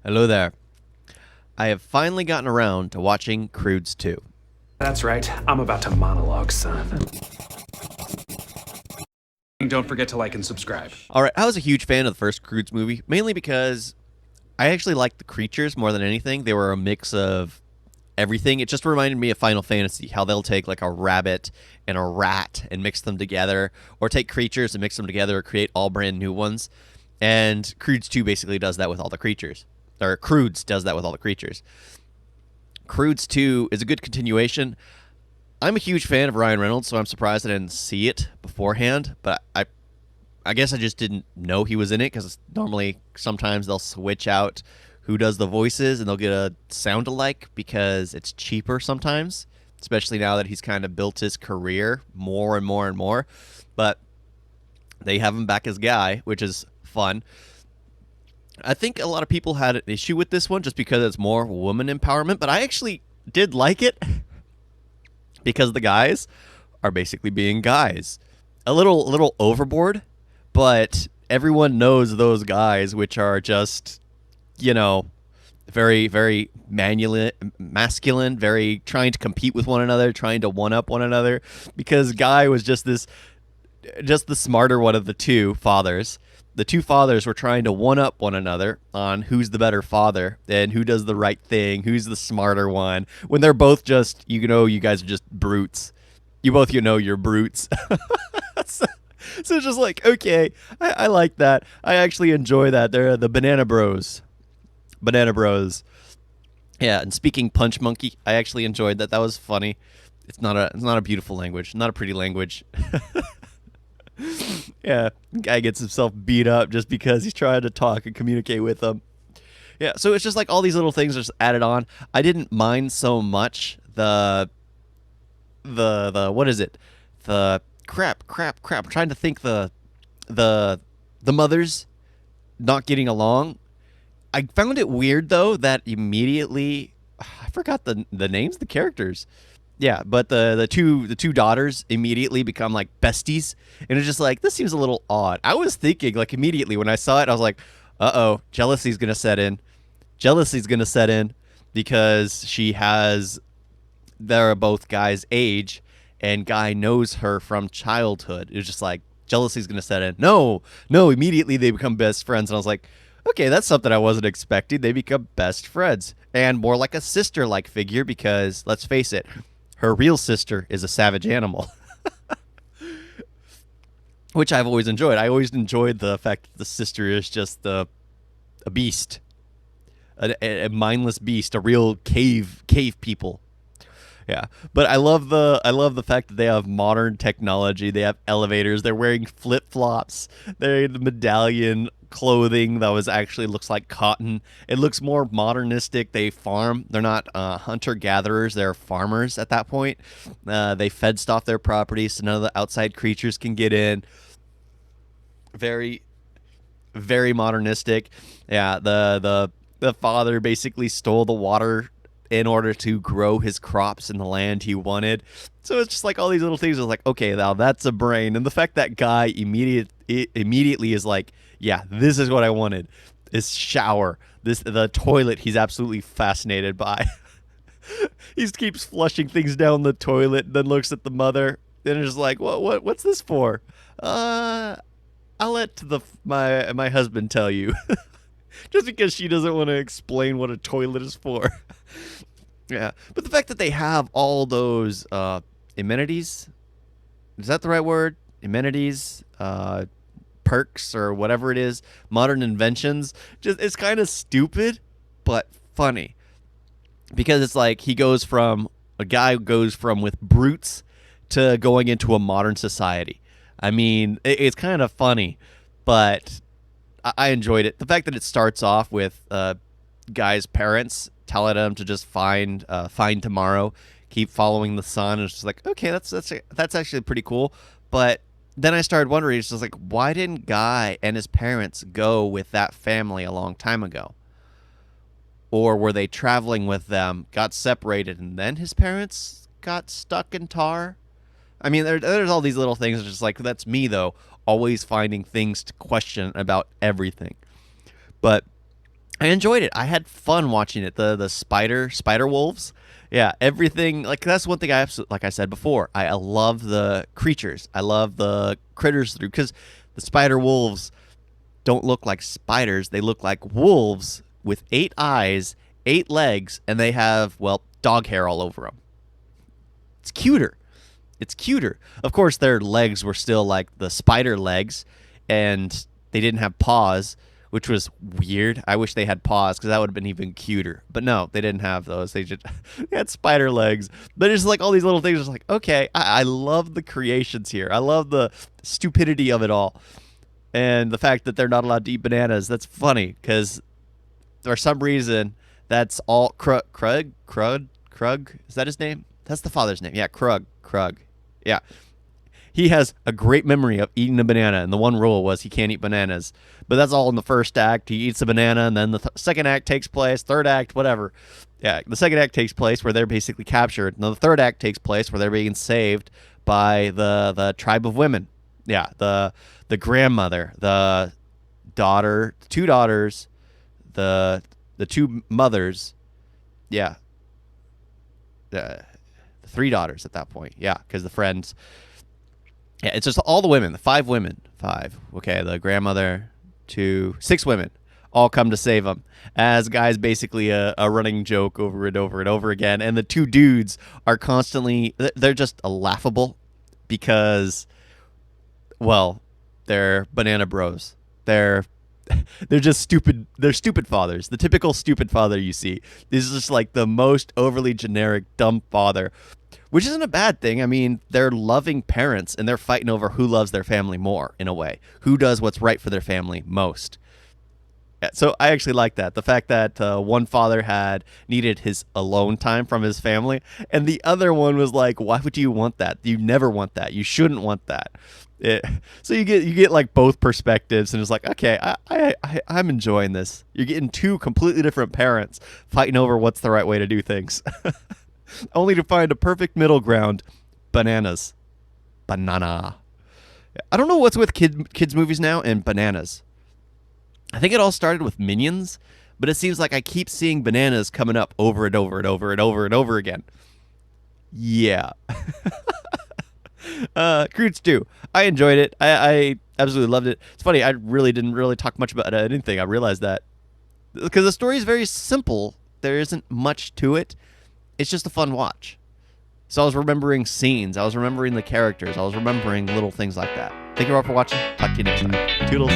Hello there. I have finally gotten around to watching Croods 2. That's right. I'm about to monologue, son. Don't forget to like and subscribe. Alright, I was a huge fan of the first Croods movie, mainly because I actually liked the creatures more than anything. They were a mix of everything. It just reminded me of Final Fantasy, how they'll take like a rabbit and a rat and mix them together, or take creatures and mix them together, or create all brand new ones. And Croods 2 basically does that with all the creatures. Or Croods does that with all the creatures. Croods 2 is a good continuation. I'm a huge fan of Ryan Reynolds, so I'm surprised I didn't see it beforehand. But I guess I just didn't know he was in it because normally sometimes they'll switch out who does the voices and they'll get a sound alike because it's cheaper sometimes, especially now that he's kind of built his career more and more and more. But they have him back as Guy, which is fun. I think a lot of people had an issue with this one just because it's more woman empowerment, but I actually did like it because the guys are basically being guys. A little overboard, but everyone knows those guys, which are just, very, very masculine, very trying to compete with one another, trying to one up one another, because Guy was just the smarter one of the two fathers. The two fathers were trying to one up one another on who's the better father and who does the right thing, who's the smarter one, when they're both just, you guys are just brutes. You're brutes. so, so it's just like, okay, I like that. I actually enjoy that. They're the Banana Bros. Banana Bros. Yeah, and speaking Punch Monkey, I actually enjoyed that. That was funny. It's not a beautiful language, not a pretty language. Yeah, guy gets himself beat up just because he's trying to talk and communicate with them. Yeah, so it's just like all these little things are just added on. I didn't mind so much the what is it? The crap. I'm trying to think the mothers not getting along. I found it weird though that immediately I forgot the names of the characters. Yeah, but the two daughters immediately become like besties, and it's just like this seems a little odd. I was thinking like immediately when I saw it, I was like, jealousy's gonna set in. Jealousy's gonna set in because they're both Guy's age, and Guy knows her from childhood. It's just like jealousy's gonna set in. No, immediately they become best friends, and I was like, okay, that's something I wasn't expecting. They become best friends and more like a sister-like figure because let's face it, her real sister is a savage animal, which I've always enjoyed. I always enjoyed the fact that the sister is just a beast, a mindless beast, a real cave people. Yeah, but I love the fact that they have modern technology. They have elevators. They're wearing flip flops. They're in the medallion clothing that was actually looks like cotton. It looks more modernistic. They farm. They're not hunter gatherers. They're farmers at that point. They fenced off their property so none of the outside creatures can get in. Very, very modernistic. Yeah, the father basically stole the water in order to grow his crops in the land he wanted. So it's just like all these little things. It's like, okay, now that's a brain. And the fact that Guy immediately is like, yeah, this is what I wanted. This shower, the toilet. He's absolutely fascinated by. He keeps flushing things down the toilet, then looks at the mother, and is like, what's this for? I'll let my husband tell you. Just because she doesn't want to explain what a toilet is for. Yeah, but the fact that they have all those amenities, is that the right word? Amenities, perks, or whatever it is, modern inventions, just it's kind of stupid, but funny. Because it's like a guy goes from with brutes to going into a modern society. I mean, it's kind of funny, but I enjoyed it. The fact that it starts off with Guy's parents telling him to just find tomorrow, keep following the sun. And it's just like, okay, that's actually pretty cool. But then I started wondering, it's just like, why didn't Guy and his parents go with that family a long time ago? Or were they traveling with them, got separated, and then his parents got stuck in Tar? I mean, there's all these little things. It's just like, that's me, though, always finding things to question about everything. But I enjoyed it. I had fun watching it. The spider wolves. Yeah, everything like that's one thing I absolutely, like I said before. I love the creatures. I love the critters through because the spider wolves don't look like spiders. They look like wolves with 8 eyes, 8 legs, and they have dog hair all over them. It's cuter. It's cuter. Of course, their legs were still like the spider legs, and they didn't have paws, which was weird. I wish they had paws because that would have been even cuter. But no, they didn't have those. They just they had spider legs. But it's like all these little things. It's like, okay, I love the creations here. I love the stupidity of it all. And the fact that they're not allowed to eat bananas. That's funny because for some reason, that's all Krug? Is that his name? That's the father's name. Yeah, Krug. Yeah. He has a great memory of eating a banana, and the one rule was he can't eat bananas. But that's all in the first act. He eats a banana, and then the second act takes place, third act, whatever. Yeah, the second act takes place where they're basically captured. And the third act takes place where they're being saved by the tribe of women. Yeah, the grandmother, the daughter, 2 daughters, the 2 mothers. Yeah. The 3 daughters at that point. Yeah, because the friends... Yeah, it's just all the women, the 5 women. 5. Okay, the grandmother, 2, 6 women all come to save them. As guys basically a running joke over and over and over again. And the 2 dudes are constantly, they're just laughable because, they're banana bros. They're just stupid. They're stupid fathers. The typical stupid father you see. This is just like the most overly generic dumb father. Which isn't a bad thing. I mean, they're loving parents, and they're fighting over who loves their family more, in a way. Who does what's right for their family most. Yeah, so I actually like that. The fact that one father had needed his alone time from his family, and the other one was like, why would you want that? You never want that. You shouldn't want that. So you get like both perspectives, and it's like, okay, I'm enjoying this. You're getting 2 completely different parents fighting over what's the right way to do things. Only to find a perfect middle ground. Bananas. Banana. I don't know what's with kids movies now and bananas. I think it all started with Minions, but it seems like I keep seeing bananas coming up over and over and over and over and over again. Yeah. Croods 2. I enjoyed it. I absolutely loved it. It's funny, I really didn't talk much about anything. I realized that. Because the story is very simple. There isn't much to it. It's just a fun watch. So I was remembering scenes. I was remembering the characters. I was remembering little things like that. Thank you all for watching. Talk to you next time. Toodles.